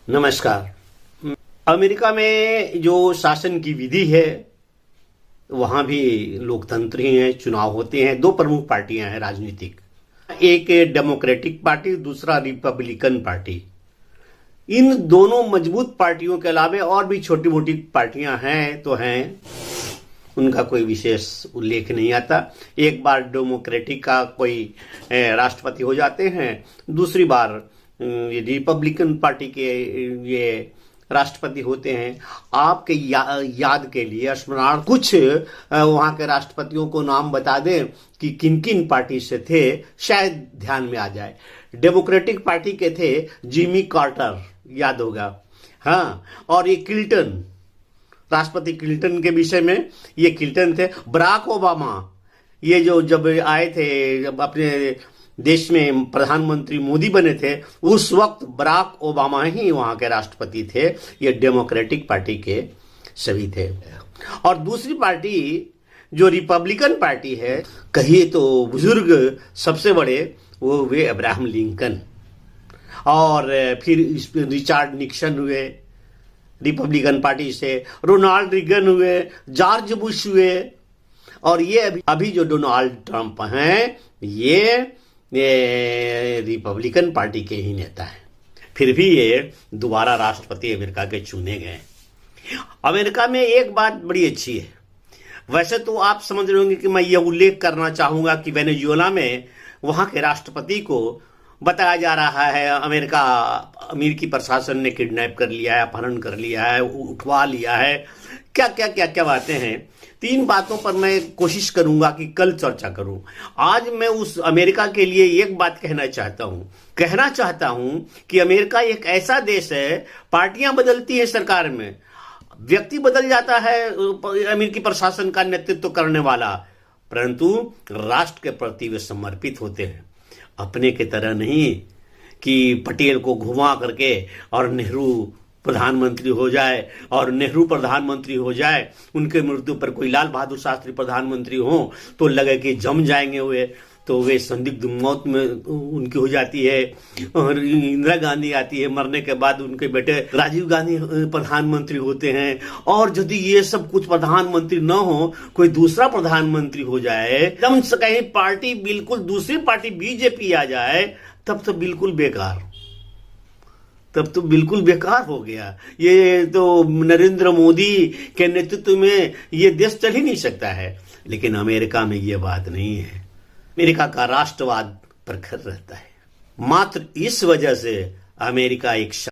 नमस्कार। अमेरिका में जो शासन की विधि है वहां भी लोकतंत्र ही है, चुनाव होते हैं। दो प्रमुख पार्टियां हैं राजनीतिक, एक डेमोक्रेटिक पार्टी, दूसरा रिपब्लिकन पार्टी। इन दोनों मजबूत पार्टियों के अलावा और भी छोटी मोटी पार्टियां हैं तो हैं, उनका कोई विशेष उल्लेख नहीं आता। एक बार डेमोक्रेटिक का कोई राष्ट्रपति हो जाते हैं, दूसरी बार रिपब्लिकन पार्टी के ये राष्ट्रपति होते हैं। आपके याद के लिए स्मरण कुछ वहां के राष्ट्रपतियों को नाम बता दें कि किन किन पार्टी से थे, शायद ध्यान में आ जाए। डेमोक्रेटिक पार्टी के थे जिमी कार्टर, याद होगा। हाँ, और ये क्लिंटन, राष्ट्रपति क्लिंटन के विषय में ये क्लिंटन थे। बराक ओबामा ये जो जब आए थे, जब अपने देश में प्रधानमंत्री मोदी बने थे, उस वक्त बराक ओबामा ही वहां के राष्ट्रपति थे। ये डेमोक्रेटिक पार्टी के सभी थे। और दूसरी पार्टी जो रिपब्लिकन पार्टी है, कहिए तो बुजुर्ग सबसे बड़े वो हुए अब्राहम लिंकन, और फिर रिचर्ड निक्सन हुए रिपब्लिकन पार्टी से, रोनाल्ड रीगन हुए, जॉर्ज बुश हुए, और ये अभी जो डोनाल्ड ट्रंप हैं ये रिपब्लिकन पार्टी के ही नेता हैं। फिर भी ये दोबारा राष्ट्रपति अमेरिका के चुने गए। अमेरिका में एक बात बड़ी अच्छी है, वैसे तो आप समझ रहे होंगे कि मैं ये उल्लेख करना चाहूंगा कि वेनेजुएला में वहां के राष्ट्रपति को बताया जा रहा है अमेरिकी प्रशासन ने किडनैप कर लिया है, अपहरण कर लिया है, उठवा लिया है, क्या क्या क्या क्या बातें हैं। तीन बातों पर मैं कोशिश करूंगा कि कल चर्चा करूं। आज मैं उस अमेरिका के लिए एक बात कहना चाहता हूं कि अमेरिका एक ऐसा देश है, पार्टियां बदलती है सरकार में, व्यक्ति बदल जाता है अमेरिकी प्रशासन का नेतृत्व करने वाला, परंतु राष्ट्र के प्रति वे समर्पित होते हैं। अपने के तरह नहीं कि पटेल को घुमा करके और नेहरू प्रधानमंत्री हो जाए, और नेहरू प्रधानमंत्री हो जाए, उनके मृत्यु पर कोई लाल बहादुर शास्त्री प्रधानमंत्री हो तो लगे कि जम जाएंगे हुए, तो वे संदिग्ध मौत में उनकी हो जाती है। और इंदिरा गांधी आती है, मरने के बाद उनके बेटे राजीव गांधी प्रधानमंत्री होते हैं। और यदि ये सब कुछ प्रधानमंत्री न हो, कोई दूसरा प्रधानमंत्री हो जाए, एकदम से कहीं पार्टी बिल्कुल दूसरी पार्टी बीजेपी आ जाए, तब तो बिल्कुल बेकार हो गया। ये तो नरेंद्र मोदी के नेतृत्व में ये देश चल ही नहीं सकता है। लेकिन अमेरिका में ये बात नहीं है। अमेरिका का राष्ट्रवाद प्रखर रहता है। मात्र इस वजह से अमेरिका एक